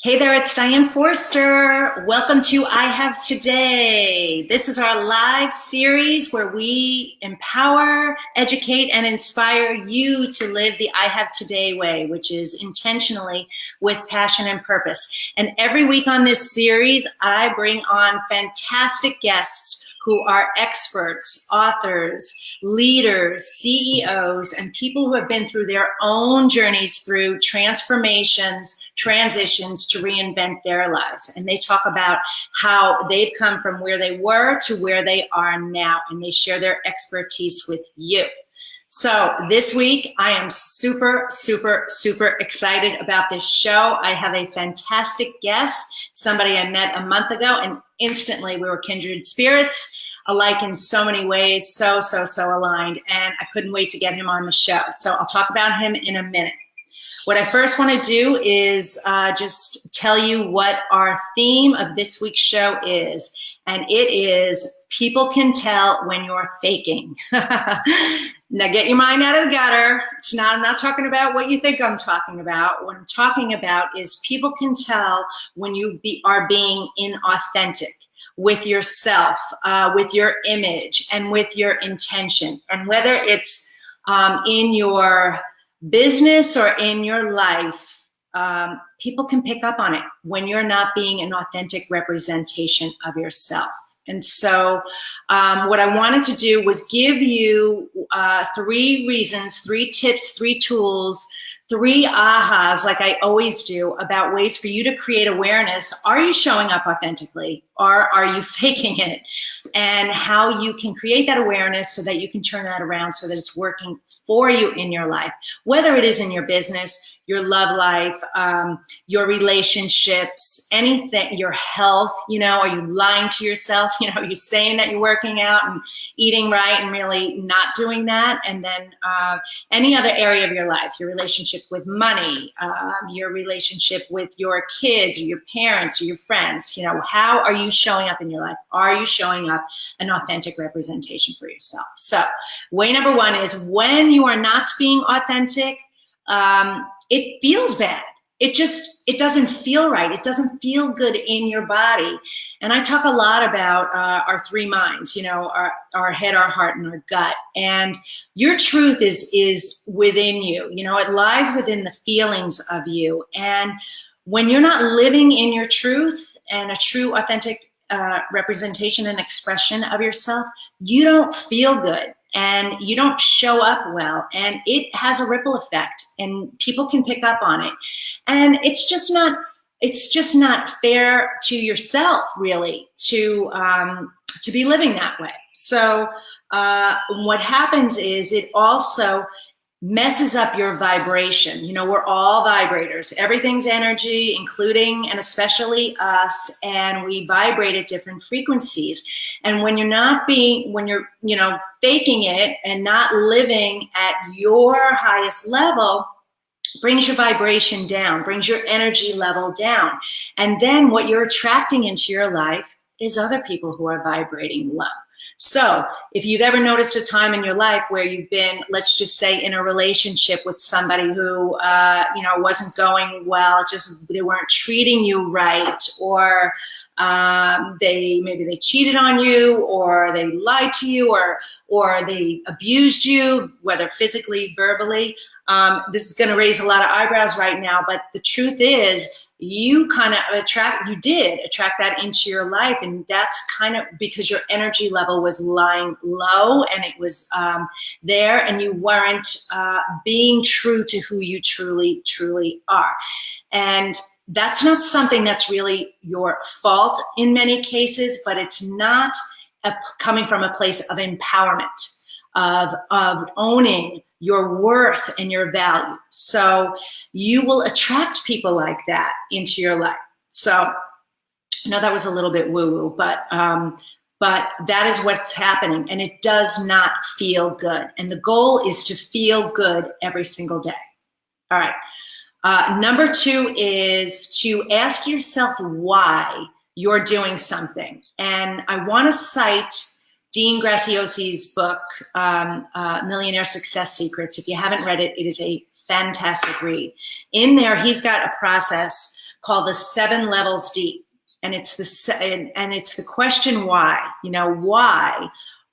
Hey there, it's Diane Forster. Welcome to I Have Today. This is our live series where we empower, educate, and inspire you to live the I Have Today way, which is intentionally with passion and purpose. And every week on this series, I bring on fantastic guests who are experts, authors, leaders, CEOs, and people who have been through their own journeys through transformations, transitions to reinvent their lives. And they talk about how they've come from where they were to where they are now, and they share their expertise with you. So this week, I am super excited about this show. I have a fantastic guest, somebody I met a month ago, and instantly we were kindred spirits, alike in so many ways, so aligned, and I couldn't wait to get him on the show. So I'll talk about him in a minute. What I first want to do is just tell you what our theme of this week's show is, and it is people can tell when you're faking. Now get your mind out of the gutter. I'm not talking about what you think I'm talking about. What I'm talking about is people can tell when you are being inauthentic with yourself, with your image, and with your intention. And whether it's in your business or in your life, people can pick up on it when you're not being an authentic representation of yourself. And so what I wanted to do was give you 3 reasons, 3 tips, 3 tools, 3 ahas, like I always do, about ways for you to create awareness. Are you showing up authentically, or are you faking it? And how you can create that awareness so that you can turn that around so that it's working for you in your life, whether it is in your business, your love life, your relationships, anything, your health. Are you lying to yourself? Are you saying that you're working out and eating right and really not doing that? And then any other area of your life, your relationship with money, your relationship with your kids or your parents or your friends. How are you showing up in your life? Are you showing up an authentic representation for yourself? So way number 1 is when you are not being authentic, it feels bad. It doesn't feel right. It doesn't feel good in your body. And I talk a lot about our 3 minds, our head, our heart, and our gut. And your truth is within you. It lies within the feelings of you. And when you're not living in your truth and a true, authentic representation and expression of yourself, you don't feel good. And you don't show up well, and it has a ripple effect, and people can pick up on it. And it's just not fair to yourself, really, to be living that way. So what happens is it also messes up your vibration. We're all vibrators. Everything's energy, including and especially us, and we vibrate at different frequencies. And when you're faking it and not living at your highest level, brings your vibration down, brings your energy level down. And then what you're attracting into your life is other people who are vibrating low. So if you've ever noticed a time in your life where you've been, let's just say, in a relationship with somebody who, wasn't going well, they weren't treating you right, or maybe they cheated on you, or they lied to you, or they abused you, whether physically, verbally. This is going to raise a lot of eyebrows right now, but the truth is, you did attract that into your life, and that's kind of because your energy level was lying low, and it was there, and you weren't being true to who you truly are. And that's not something that's really your fault in many cases, but it's not coming from a place of empowerment, of owning your worth and your value. So you will attract people like that into your life. So I know that was a little bit woo-woo, but that is what's happening, and it does not feel good. And the goal is to feel good every single day. All right. Number 2 is to ask yourself why you're doing something. And I want to cite Dean Graciosi's book, Millionaire Success Secrets. If you haven't read it, it is a fantastic read. In there, he's got a process called the 7 levels deep. And it's the question why.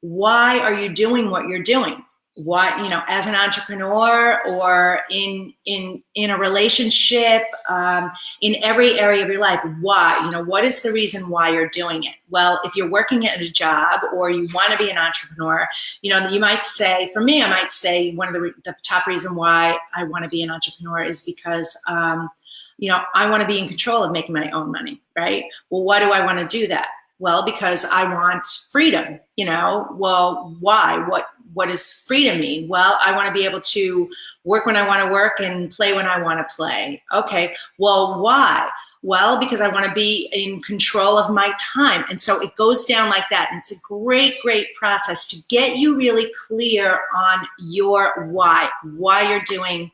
Why are you doing what you're doing? Why, as an entrepreneur or in a relationship, in every area of your life, why? What is the reason why you're doing it? Well, if you're working at a job or you want to be an entrepreneur, you might say, for me, I might say one of the top reason why I want to be an entrepreneur is because, I want to be in control of making my own money, right? Well, why do I want to do that? Well, because I want freedom, Well, why? What does freedom mean? Well, I want to be able to work when I want to work and play when I want to play. Okay, well, why? Well, because I want to be in control of my time. And so it goes down like that. And it's a great, great process to get you really clear on your why you're doing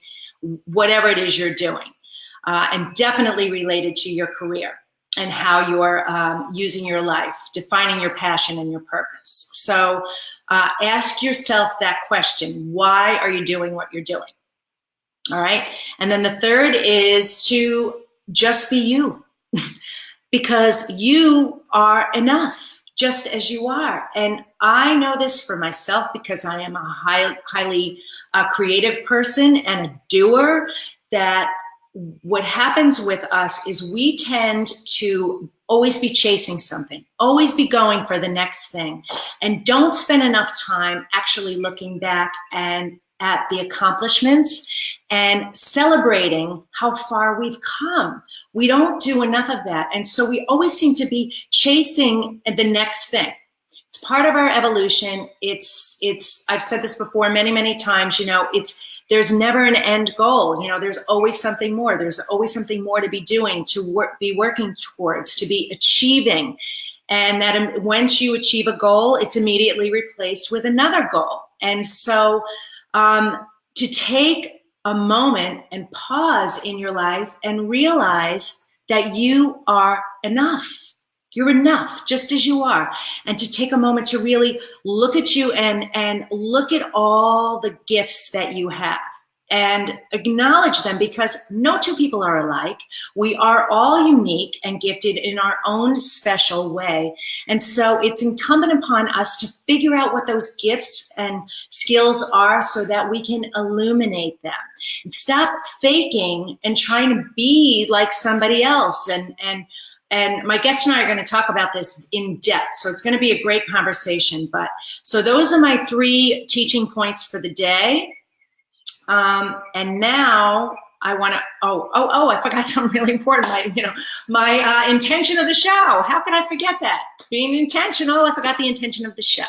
whatever it is you're doing. And definitely related to your career and how you're using your life, defining your passion and your purpose. So ask yourself that question. Why are you doing what you're doing? All right. And then the third is to just be you because you are enough just as you are. And I know this for myself because I am a highly creative person and a doer, that what happens with us is we tend to always be chasing something, always be going for the next thing, and don't spend enough time actually looking back and at the accomplishments and celebrating how far we've come. We don't do enough of that. And so we always seem to be chasing the next thing. It's part of our evolution. I've said this before many, many times, there's never an end goal. There's always something more. There's always something more to be doing, to be working towards, to be achieving. And that once you achieve a goal, it's immediately replaced with another goal. And so to take a moment and pause in your life and realize that you are enough. You're enough just as you are. And to take a moment to really look at you and look at all the gifts that you have and acknowledge them, because no two people are alike. We are all unique and gifted in our own special way. And so it's incumbent upon us to figure out what those gifts and skills are so that we can illuminate them and stop faking and trying to be like somebody else. And my guest and I are going to talk about this in depth. So it's going to be a great conversation. So those are my 3 teaching points for the day. And now I want to, I forgot something really important. My intention of the show. How could I forget that? Being intentional, I forgot the intention of the show.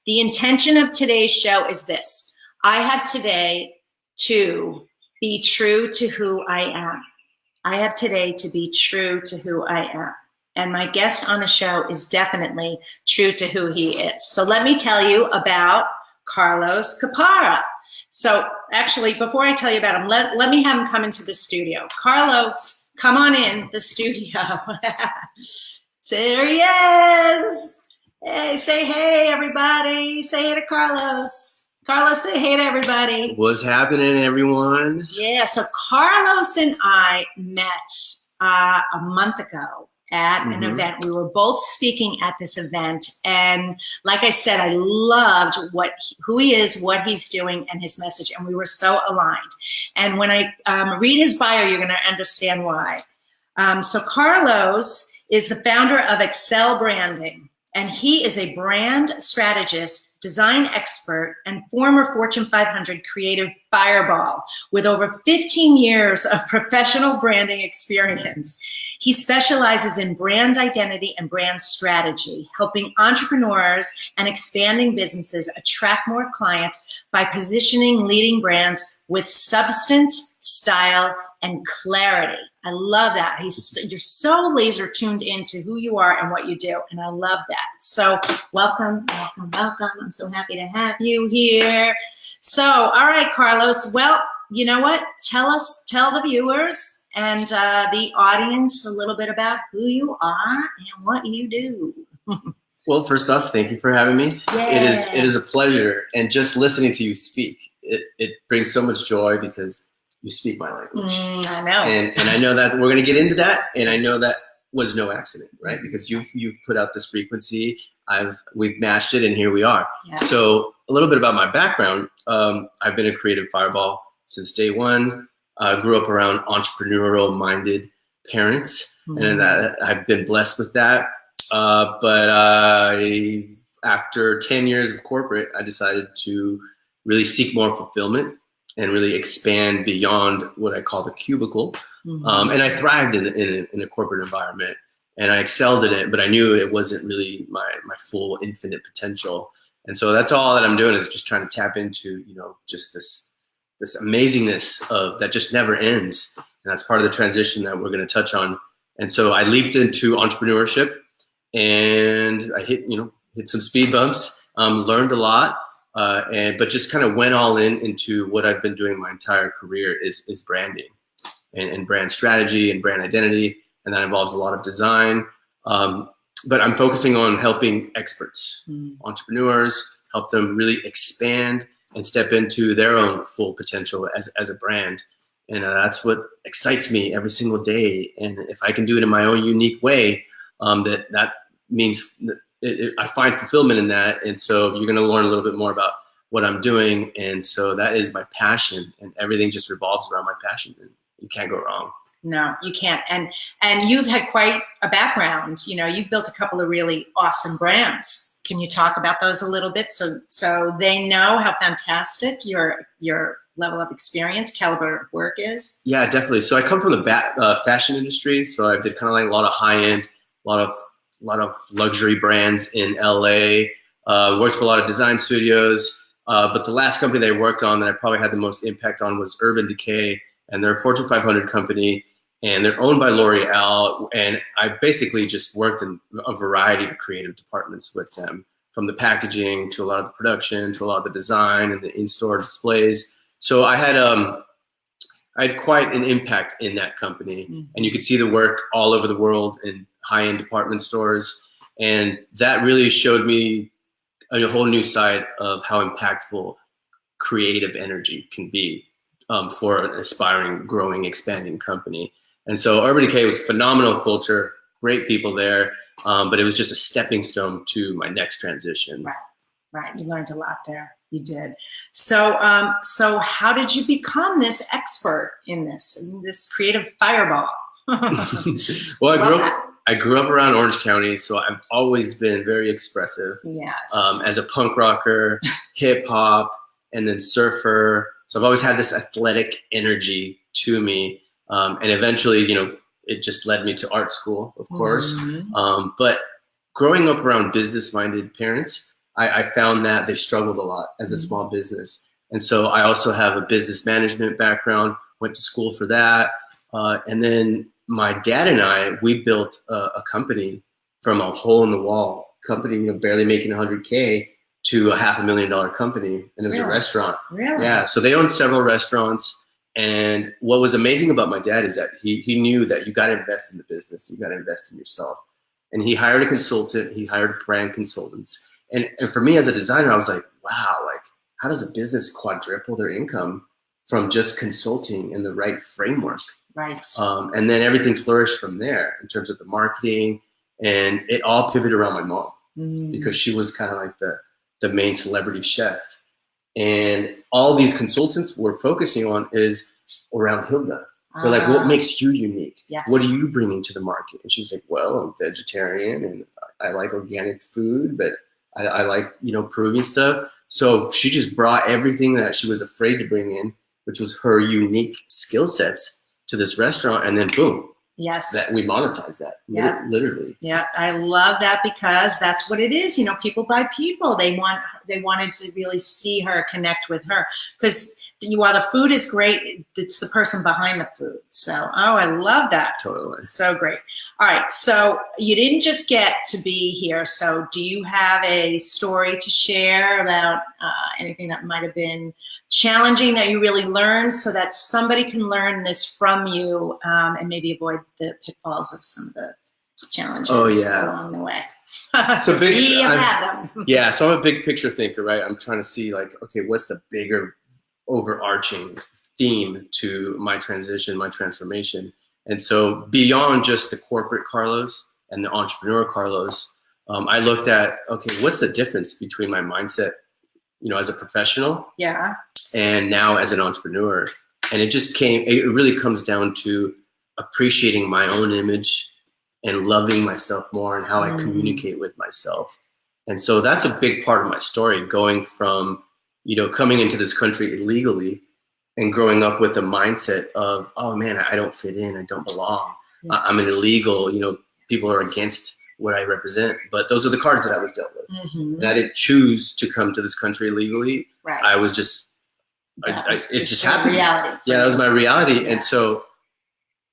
The intention of today's show is this. I have today to be true to who I am. I have today to be true to who I am. And my guest on the show is definitely true to who he is. So let me tell you about Karlos Copara. So actually, before I tell you about him, let me have him come into the studio. Karlos, come on in the studio. There he is. Hey, say hey, everybody. Say hey to Karlos. Karlos, say hey to everybody. What's happening, everyone? Yeah, so Karlos and I met a month ago at an event. We were both speaking at this event. And like I said, I loved who he is, what he's doing, and his message. And we were so aligned. And when I read his bio, you're going to understand why. So Karlos is the founder of Excel Branding. And he is a brand strategist, design expert, and former Fortune 500 creative fireball with over 15 years of professional branding experience. He specializes in brand identity and brand strategy, helping entrepreneurs and expanding businesses attract more clients by positioning leading brands with substance, style, and clarity. I love that. You're so laser tuned into who you are and what you do, and I love that. So welcome, welcome, welcome. I'm so happy to have you here. So, all right, Karlos. Well, you know what? Tell the viewers and the audience a little bit about who you are and what you do. Well, first off, thank you for having me. Yeah. It is a pleasure, and just listening to you speak, it brings so much joy because you speak my language. I know. And I know that we're going to get into that. And I know that was no accident, right? Because you've put out this frequency. We've matched it, and here we are. Yeah. So a little bit about my background. I've been a creative fireball since day one. Grew up around entrepreneurial-minded parents, and I've been blessed with that. But after 10 years of corporate, I decided to really seek more fulfillment and really expand beyond what I call the cubicle. And I thrived in a corporate environment, and I excelled in it, but I knew it wasn't really my full infinite potential. And so that's all that I'm doing, is just trying to tap into, just this amazingness of that just never ends. And that's part of the transition that we're going to touch on. And so I leaped into entrepreneurship, and I hit some speed bumps, learned a lot, but just kind of went all into what I've been doing my entire career is branding and brand strategy and brand identity. And that involves a lot of design. But I'm focusing on helping experts, entrepreneurs, help them really expand and step into their own full potential as a brand. And that's what excites me every single day. And if I can do it in my own unique way, that means I find fulfillment in that. And so you're going to learn a little bit more about what I'm doing. And so that is my passion, and everything just revolves around my passion, and you can't go wrong. No, you can't. And you've had quite a background. You've built a couple of really awesome brands. Can you talk about those a little bit so they know how fantastic your level of experience, caliber of work is? Yeah, definitely. So I come from the fashion industry. So I did kind of like a lot of high end, a lot of luxury brands in LA. Worked for a lot of design studios. But the last company that I worked on that I probably had the most impact on was Urban Decay, and they're a Fortune 500 company, and they're owned by L'Oreal. And I basically just worked in a variety of creative departments with them, from the packaging to a lot of the production to a lot of the design and the in-store displays. So I had quite an impact in that company, and you could see the work all over the world in high-end department stores. And that really showed me a whole new side of how impactful creative energy can be for an aspiring, growing, expanding company. And so Urban Decay was phenomenal culture, great people there, but it was just a stepping stone to my next transition. Right. You learned a lot there. You did. So how did you become this expert in this creative fireball? Well, I grew up around Orange County, so I've always been very expressive. Yes. As a punk rocker, hip hop, and then surfer. So I've always had this athletic energy to me. And eventually, it just led me to art school, of course. But growing up around business-minded parents, I found that they struggled a lot as a small business. And so I also have a business management background, went to school for that. And then my dad and I, we built a company from a hole-in-the-wall company, barely making 100K, to a $500,000 company. And it was a restaurant. Really? Yeah. So they owned several restaurants. And what was amazing about my dad is that he knew that you got to invest in the business. You got to invest in yourself. And he hired a consultant. He hired brand consultants. And for me as a designer, I was like, wow, how does a business quadruple their income from just consulting in the right framework? Right. And then everything flourished from there in terms of the marketing, and it all pivoted around my mom because she was kind of like the main celebrity chef. And all these consultants were focusing on is around Hilda. They're like, what makes you unique? Yes. What are you bringing to the market? And she's like, well, I'm vegetarian and I like organic food, but I like, Peruvian stuff. So she just brought everything that she was afraid to bring in, which was her unique skill sets, to this restaurant. And then boom. Yes. That we monetize that. Yeah. Literally. Yeah. I love that, because that's what it is. People buy people. They wanted to really see her, connect with her, because while the food is great, it's the person behind the food. So, I love that. Totally. So great. All right. So you didn't just get to be here. So do you have a story to share about anything that might have been challenging that you really learned, so that somebody can learn this from you and maybe avoid the pitfalls of some of the challenges along the way? So we have had them. Yeah. So I'm a big picture thinker, right? I'm trying to see okay, what's the bigger overarching theme to my transition, my transformation. And so beyond just the corporate Karlos and the entrepreneur Karlos, I looked at, okay, what's the difference between my mindset, as a professional, and now as an entrepreneur? And it really comes down to appreciating my own image and loving myself more and how I communicate with myself. And so that's a big part of my story, going from, coming into this country illegally and growing up with the mindset of, oh man, I don't fit in, I don't belong. Yes. I'm an illegal, people are against what I represent, but those are the cards that I was dealt with. And I didn't choose to come to this country illegally. Right. I was just, it just happened. Reality. Yeah, that was my reality. Yeah. And so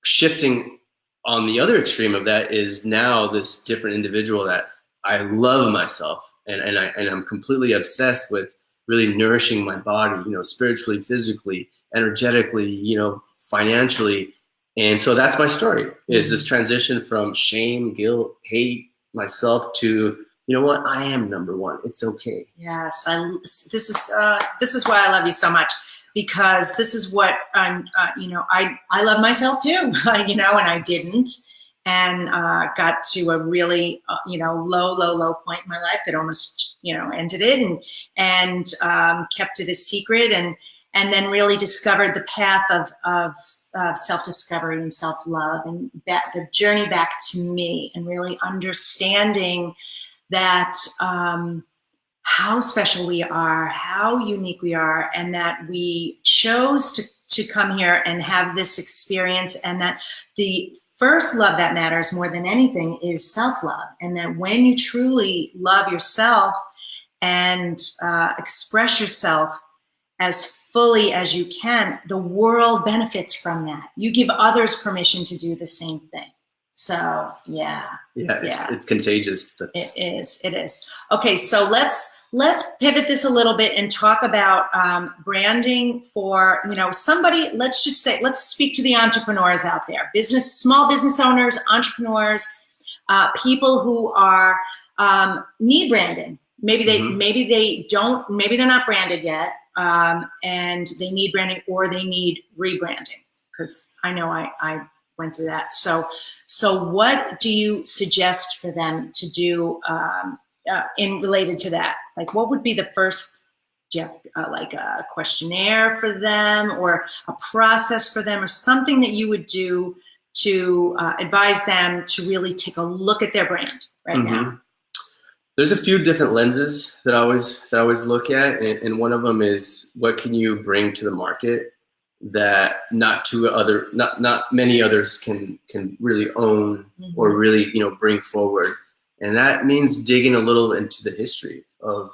shifting on the other extreme of that is now this different individual that I love myself and I'm completely obsessed with really nourishing my body, spiritually, physically, energetically, financially. And so that's my story, is this transition from shame, guilt, hate myself to, you know what, I am number one. It's okay. Yes, this is why I love you so much, because this is what I'm, I love myself too, and I didn't, and got to a really, low point in my life that almost, ended it, and kept it a secret, and then really discovered the path of self-discovery and self-love, and the journey back to me, and really understanding that how special we are, how unique we are, and that we chose to come here and have this experience, and that the first love that matters more than anything is self-love, and that when you truly love yourself and express yourself as fully as you can, the world benefits from that. You give others permission to do the same thing. So it's contagious. It is. Okay, so let's pivot this a little bit and talk about branding for somebody. Let's speak to the entrepreneurs out there, small business owners, entrepreneurs, people who are need branding. Maybe they're not branded yet, and they need branding, or they need rebranding, because I know I went through that. So what do you suggest for them to do in related to that? Like, what would be the first, like a questionnaire for them, or a process for them, or something that you would do to advise them to really take a look at their brand right now? There's a few different lenses that I always look at, and one of them is, what can you bring to the market that not many others can really own or really bring forward. And that means digging a little into the history of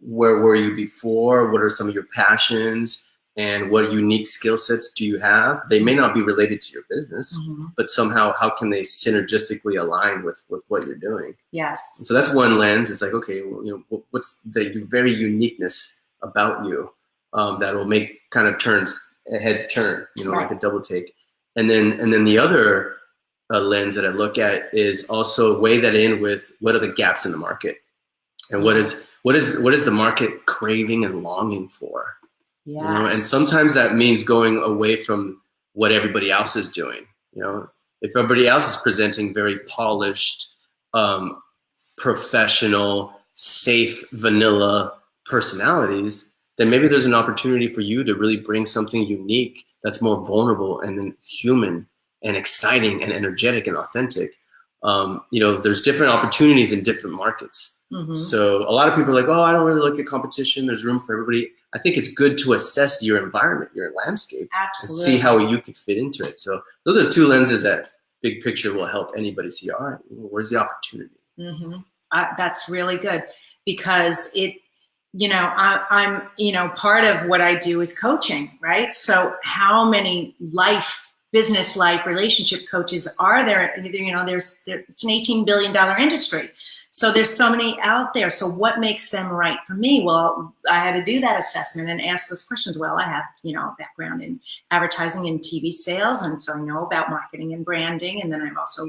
where were you before, what are some of your passions, and what unique skill sets do you have. They may not be related to your business, but somehow how can they synergistically align with what you're doing? Yes. And so that's one lens. It's like, okay, well, what's the very uniqueness about you that will make kind of heads turn, like a double take. And then the other lens that I look at is also weigh that in with, what are the gaps in the market, and what is the market craving and longing for? Yes. And sometimes that means going away from what everybody else is doing. If everybody else is presenting very polished, professional, safe, vanilla personalities, then maybe there's an opportunity for you to really bring something unique that's more vulnerable and then human and exciting and energetic and authentic. There's different opportunities in different markets. So a lot of people are like, oh, I don't really look at competition. There's room for everybody. I think it's good to assess your environment, your landscape, and see how you can fit into it. So those are two lenses that big picture will help anybody see, all right, where's the opportunity? That's really good, because I'm part of what I do is coaching, right? So how many business life, relationship coaches are there? It's an $18 billion industry. So there's so many out there. So what makes them right for me? Well, I had to do that assessment and ask those questions. Well, I have, a background in advertising and TV sales, and so I know about marketing and branding. And then I'm also,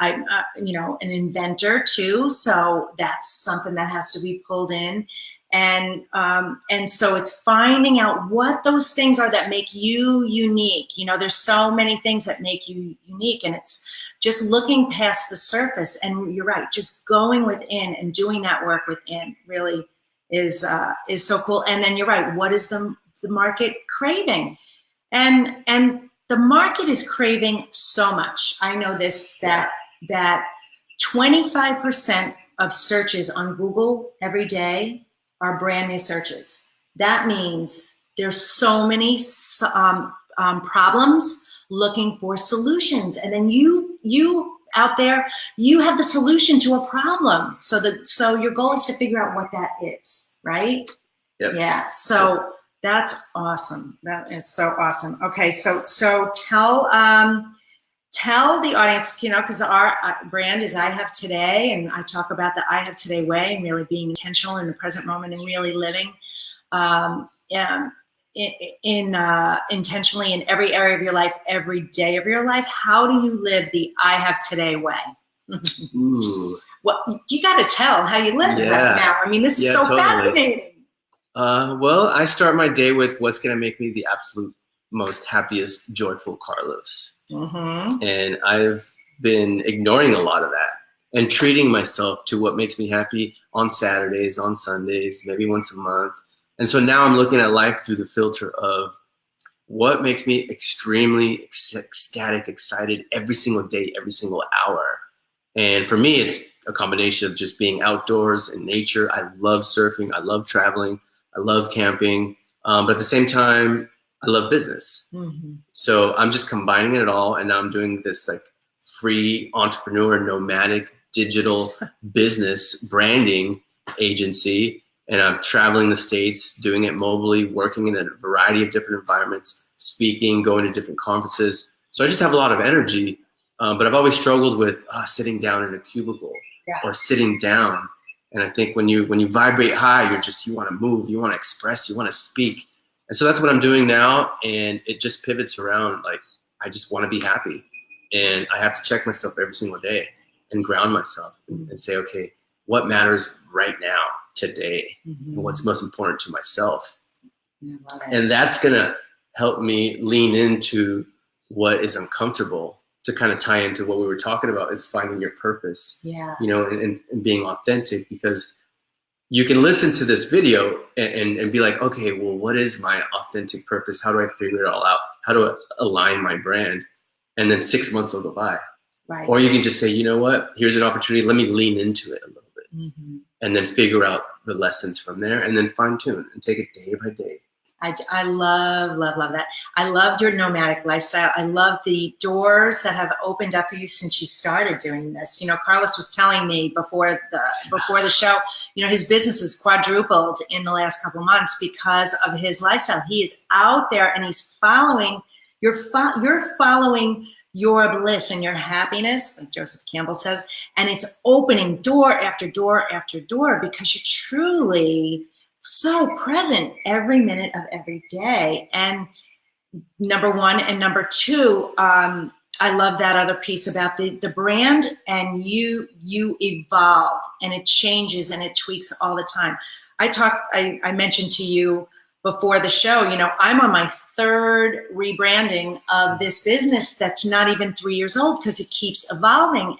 I'm, an inventor too. So that's something that has to be pulled in. And so it's finding out what those things are that make you unique. You know, there's so many things that make you unique, and it's just looking past the surface. And you're right, just going within and doing that work within really is so cool. And then you're right, what is the market craving? And the market is craving so much. I know this, that 25% of searches on Google every day are brand new searches. That means there's so many problems looking for solutions. And then you out there, you have the solution to a problem. So your goal is to figure out what that is, right? Yep. Yeah, so that's awesome. That is so awesome. Okay, so tell the audience, you know, because our brand is I Have Today, and I talk about the I Have Today way and really being intentional in the present moment and really living intentionally in every area of your life, every day of your life. How do you live the I Have Today way? Ooh. Well, you got to tell how you live right now. I mean, this is so totally fascinating. Well, I start my day with what's going to make me the absolute most happiest, joyful Karlos. Mm-hmm. And I've been ignoring a lot of that and treating myself to what makes me happy on Saturdays, on Sundays, maybe once a month. And so now I'm looking at life through the filter of what makes me extremely ecstatic, excited every single day, every single hour. And for me, it's a combination of just being outdoors in nature. I love surfing. I love traveling. I love camping. But at the same time, I love business. Mm-hmm. So I'm just combining it all. And now I'm doing this like free entrepreneur, nomadic, digital business branding agency. And I'm traveling the States, doing it mobily, working in a variety of different environments, speaking, going to different conferences. So I just have a lot of energy. But I've always struggled with sitting down in a cubicle or sitting down. And I think when you vibrate high, you want to move, you want to express, you want to speak. And so that's what I'm doing now. And it just pivots around. Like, I just want to be happy. And I have to check myself every single day and ground myself and say, okay, what matters right now, today, and what's most important to myself. And that's going to help me lean into what is uncomfortable, to kind of tie into what we were talking about, is finding your purpose, you know, and being authentic, because you can listen to this video and be like, okay, well, what is my authentic purpose? How do I figure it all out? How do I align my brand? And then 6 months will go by. Right. Or you can just say, you know what, here's an opportunity. Let me lean into it a little bit and then figure out the lessons from there and then fine tune and take it day by day. I love that. I love your nomadic lifestyle. I love the doors that have opened up for you since you started doing this. You know, Karlos was telling me before the show, you know, his business has quadrupled in the last couple of months because of his lifestyle. He is out there and he's following, you're following your bliss and your happiness, like Joseph Campbell says, and it's opening door after door after door because you're truly so present every minute of every day. And number one, and number two, I love that other piece about the brand, and you evolve and it changes and it tweaks all the time. I mentioned to you before the show, you know, I'm on my third rebranding of this business that's not even 3 years old because it keeps evolving.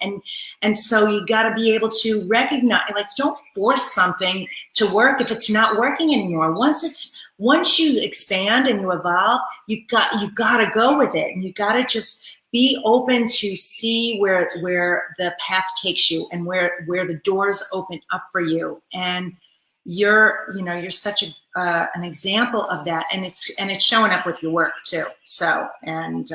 And so you got to be able to recognize, like, don't force something to work if it's not working anymore. Once you expand and you evolve, you got to go with it, and you got to just be open to see where the path takes you and where the doors open up for you. And you're such an example of that, and it's showing up with your work too. So, and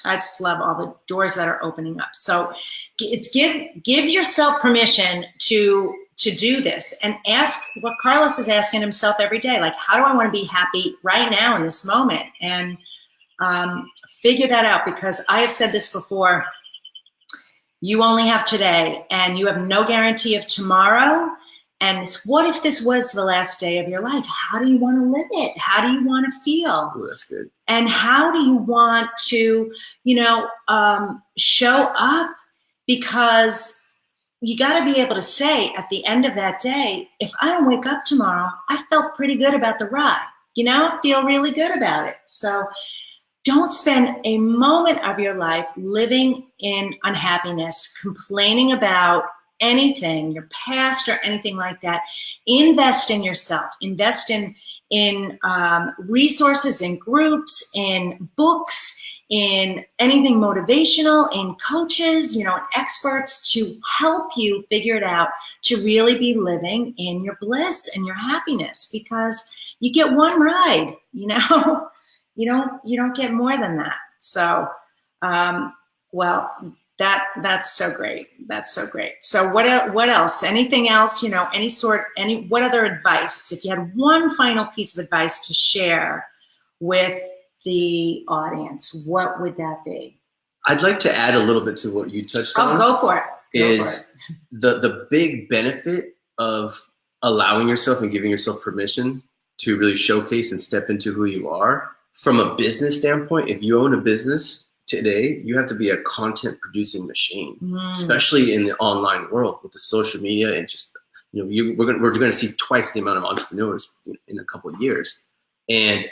I just love all the doors that are opening up. So it's give yourself permission to do this, and ask what Karlos is asking himself every day, like, how do I want to be happy right now in this moment? And figure that out, because I have said this before, you only have today and you have no guarantee of tomorrow. And it's, what if this was the last day of your life? How do you want to live it? How do you want to feel? Oh, that's good. And how do you want to, show up? Because you got to be able to say at the end of that day, if I don't wake up tomorrow, I felt pretty good about the ride, feel really good about it. So don't spend a moment of your life living in unhappiness, complaining about anything, your past or anything like that. Invest in yourself. Invest in resources, in groups, in books, in anything motivational, in coaches, experts to help you figure it out, to really be living in your bliss and your happiness, because you get one ride, you don't get more than that. So, that's so great. That's so great. So what else? Anything else, what other advice, if you had one final piece of advice to share with the audience, what would that be? I'd like to add a little bit to what you touched on. Oh, go for it. The big benefit of allowing yourself and giving yourself permission to really showcase and step into who you are. From a business standpoint, if you own a business today, you have to be a content producing machine, especially in the online world with the social media and just, we're going to see twice the amount of entrepreneurs in a couple of years. And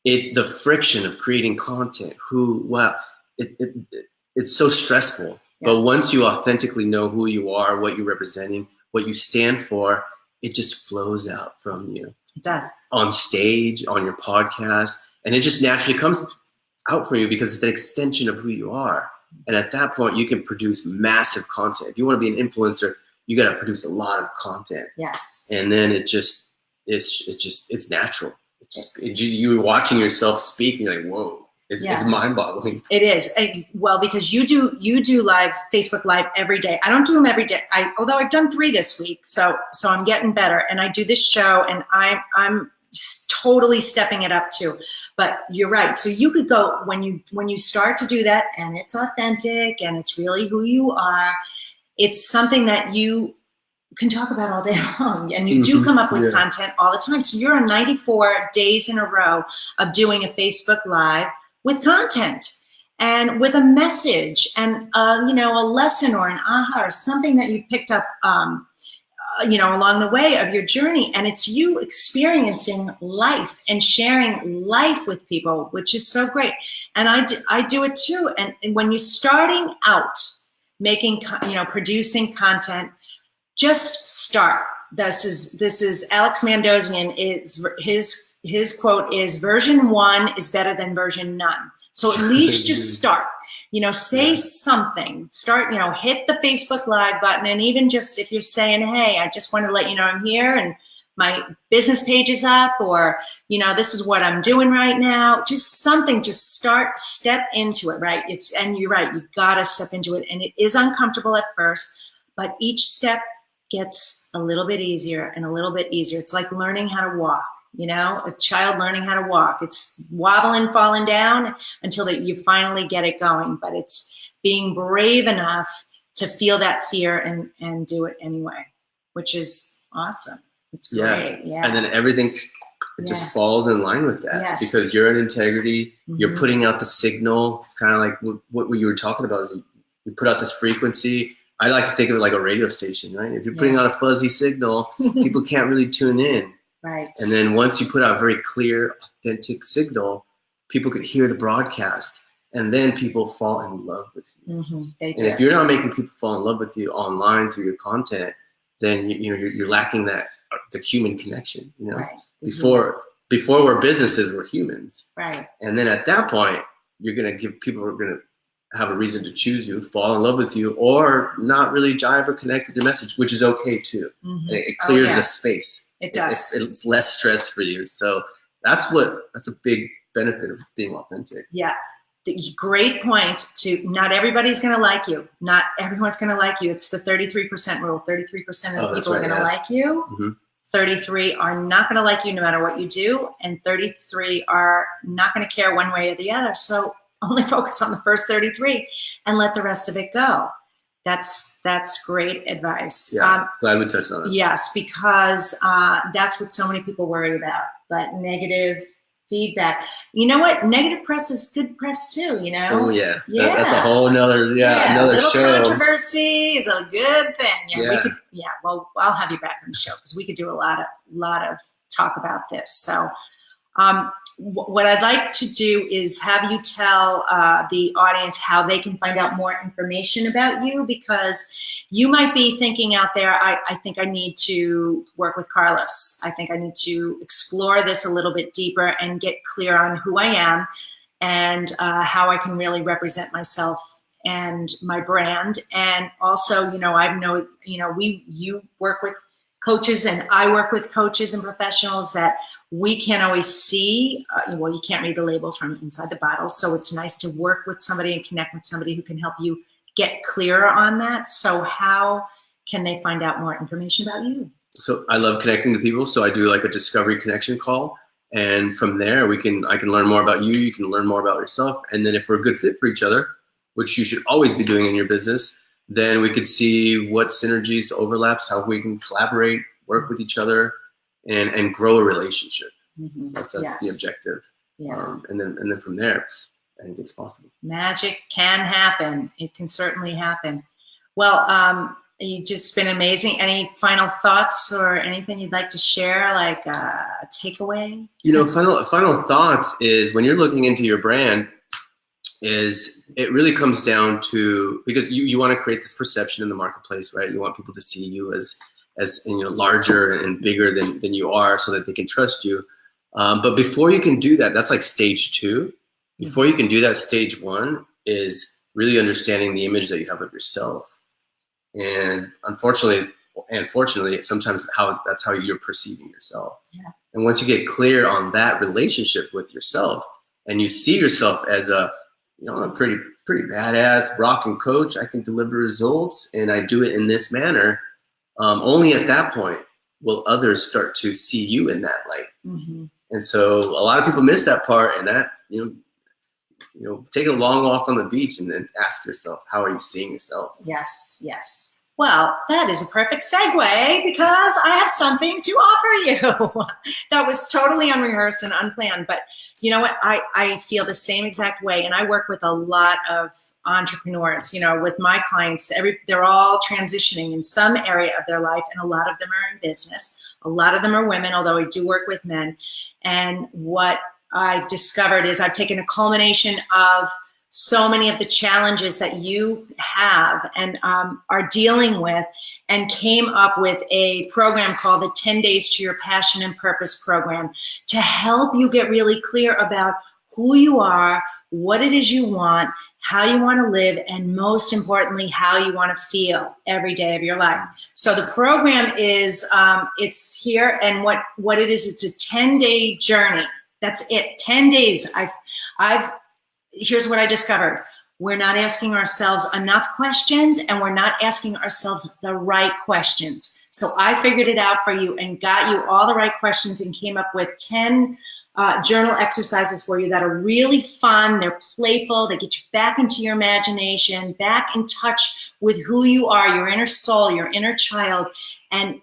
the friction of creating content, it's so stressful. Yeah. But once you authentically know who you are, what you're representing, what you stand for, it just flows out from you. It does. On stage, on your podcast, and it just naturally comes out for you because it's an extension of who you are. And at that point, you can produce massive content. If you want to be an influencer, you got to produce a lot of content. Yes. And then it's natural. You're watching yourself speak and you're like, whoa, it's mind-boggling. It is. Well, because you do live, Facebook Live every day. I don't do them every day. Although I've done 3 this week, so I'm getting better. And I do this show, and I'm totally stepping it up too. But you're right. So you could go when you start to do that, and it's authentic and it's really who you are. It's something that you can talk about all day long, and you do come up with content all the time. So you're on 94 days in a row of doing a Facebook Live with content and with a message and a lesson or an aha or something that you picked up along the way of your journey. And it's you experiencing life and sharing life with people, which is so great. And I do it too. And when you're starting out making, producing content, just start. This is Alex Mandossian. His quote is, version 1 is better than version none. So at least just start. Say something. Start, hit the Facebook Live button. And even just if you're saying, hey, I just want to let you know I'm here and my business page is up, or, this is what I'm doing right now. Just something, just step into it, right? And you're right, you got to step into it. And it is uncomfortable at first, but each step gets a little bit easier and a little bit easier. It's like learning how to walk. A child learning how to walk. It's wobbling, falling down until you finally get it going. But it's being brave enough to feel that fear and do it anyway, which is awesome. It's great. Yeah. And then everything just falls in line with that because you're in integrity. You're putting out the signal. It's kind of like what you were talking about. Is you put out this frequency. I like to think of it like a radio station, right? If you're putting out a fuzzy signal, people can't really tune in. Right. And then once you put out a very clear, authentic signal, people could hear the broadcast, and then people fall in love with you. They do. And if you're not making people fall in love with you online through your content, then you're lacking the human connection. Right. Before we're businesses, we're humans. Right. And then at that point, you're gonna give people are gonna have a reason to choose you, fall in love with you, or not really jive or connect with your message, which is okay too. It clears the space. It does. It's less stress for you. So that's a big benefit of being authentic. Yeah. Great point. Not everybody's going to like you. Not everyone's going to like you. It's the 33% rule. 33% of the people are going to like you. 33 are not going to like you no matter what you do. And 33 are not going to care one way or the other. So only focus on the first 33 and let the rest of it go. That's great advice. Yeah, glad we touched on it. Yes, because that's what so many people worry about. But negative feedback. You know what? Negative press is good press too, you know? Oh yeah. Yeah. That's a whole nother, another little show. Controversy is a good thing. Yeah. Well, I'll have you back on the show because we could do a lot of talk about this. So what I'd like to do is have you tell the audience how they can find out more information about you, because you might be thinking out there, I think I need to work with Karlos. I think I need to explore this a little bit deeper and get clear on who I am and how I can really represent myself and my brand. And also, you work with coaches and I work with coaches and professionals that we can't always see. You can't read the label from inside the bottle. So it's nice to work with somebody and connect with somebody who can help you get clearer on that. So how can they find out more information about you? So I love connecting to people. So I do like a discovery connection call. And from there, I can learn more about you. You can learn more about yourself. And then if we're a good fit for each other, which you should always be doing in your business, then we could see what synergies, overlaps, how we can collaborate, work with each other, and grow a relationship. Mm-hmm. That's the objective. Yeah. And then from there, anything's possible. Magic can happen. It can certainly happen. Well, you've just been amazing. Any final thoughts or anything you'd like to share, like a takeaway? Final thoughts is when you're looking into your brand, is it really comes down to, because you want to create this perception in the marketplace, right? You want people to see you as larger and bigger than you are, so that they can trust you. But before you can do that, that's like stage 2. Before you can do that, stage 1 is really understanding the image that you have of yourself. And unfortunately, and fortunately, sometimes that's how you're perceiving yourself. Yeah. And once you get clear on that relationship with yourself, and you see yourself as a pretty badass rocking coach, I can deliver results, and I do it in this manner. Only at that point will others start to see you in that light. Mm-hmm. And so a lot of people miss that part, and that take a long walk on the beach and then ask yourself, how are you seeing yourself? Yes. Well, that is a perfect segue, because I have something to offer you. That was totally unrehearsed and unplanned, but you know what? I feel the same exact way, and I work with a lot of entrepreneurs. With my clients, they're all transitioning in some area of their life, and a lot of them are in business. A lot of them are women, although I do work with men. And what I've discovered is I've taken a culmination of so many of the challenges that you have and are dealing with, and came up with a program called the 10 Days to Your Passion and Purpose program, to help you get really clear about who you are, what it is you want, how you want to live, and most importantly, how you want to feel every day of your life. So the program is, it's here, and what it is, it's a 10-day journey. That's it, 10 days. Here's what I discovered. We're not asking ourselves enough questions, and we're not asking ourselves the right questions. So I figured it out for you and got you all the right questions, and came up with 10 journal exercises for you that are really fun. They're playful. They get you back into your imagination, back in touch with who you are, your inner soul, your inner child. And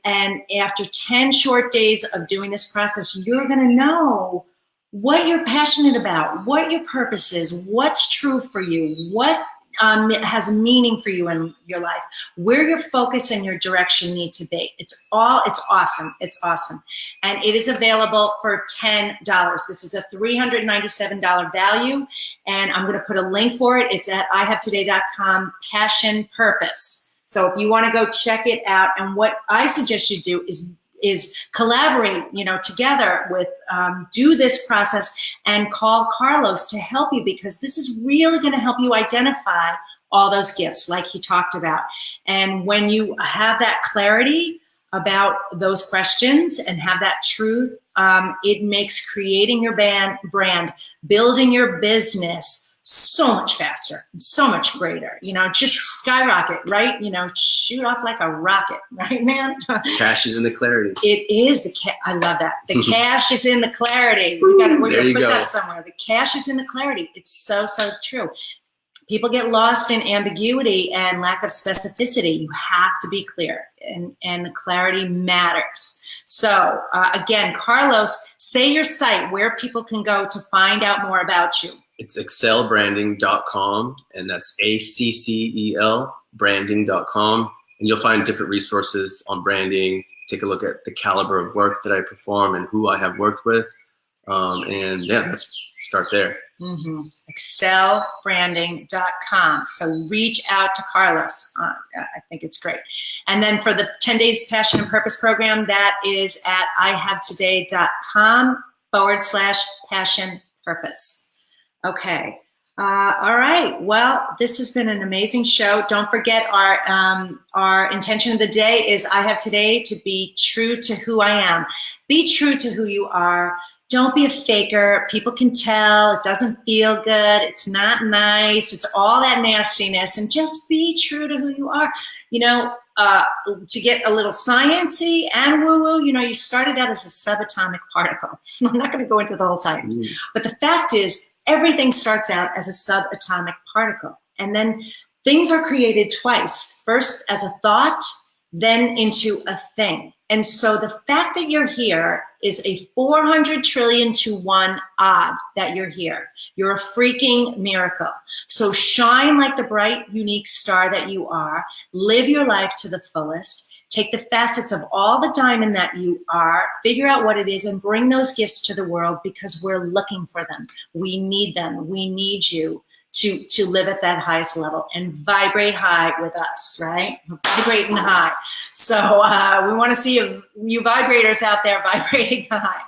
after 10 short days of doing this process, you're going to know what you're passionate about, what your purpose is, what's true for you, what has meaning for you in your life, where your focus and your direction need to be. It's awesome. It's awesome. And it is available for $10. This is a $397 value. And I'm going to put a link for it. It's at ihavetoday.com, Passion Purpose. So if you want to go check it out, and what I suggest you do is collaborate, together with, do this process and call Karlos to help you, because this is really going to help you identify all those gifts like he talked about. And when you have that clarity about those questions and have that truth, it makes creating your brand, building your business so much faster, so much greater, just skyrocket, right? Shoot off like a rocket, right, man? Cash is in the clarity. It is I love that. The cash is in the clarity. We're going to put that somewhere. The cash is in the clarity. It's so, so true. People get lost in ambiguity and lack of specificity. You have to be clear, and the clarity matters. So again, Karlos, say your site where people can go to find out more about you. It's accelbranding.com, and that's ACCEL branding.com. And you'll find different resources on branding. Take a look at the caliber of work that I perform and who I have worked with. And yeah, let's start there. Excelbranding.com. So reach out to Karlos. I think it's great. And then for the 10 Days Passion and Purpose program, that is at ihavetoday.com/passion purpose. Okay. All right. Well, this has been an amazing show. Don't forget our intention of the day is I have today to be true to who I am. Be true to who you are. Don't be a faker. People can tell. It doesn't feel good. It's not nice. It's all that nastiness. And just be true to who you are. You know, to get a little sciencey and woo-woo, you know, you started out as a subatomic particle. I'm not going to go into the whole science. But the fact is, everything starts out as a subatomic particle. And then things are created twice. First as a thought, then into a thing. And so the fact that you're here is a 400 trillion to 1 odd that you're here. You're a freaking miracle. So shine like the bright, unique star that you are. Live your life to the fullest. Take the facets of all the diamond that you are, figure out what it is, and bring those gifts to the world, because we're looking for them. We need them. We need you to live at that highest level and vibrate high with us, right? Vibrating high. So we want to see you vibrators out there vibrating high.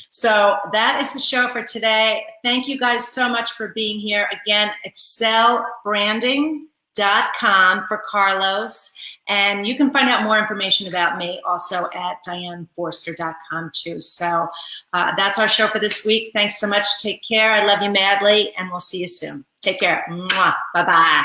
So that is the show for today. Thank you guys so much for being here. Again, excelbranding.com for Karlos. And you can find out more information about me also at dianeforster.com too. So that's our show for this week. Thanks so much. Take care. I love you madly, and we'll see you soon. Take care. Mwah. Bye-bye.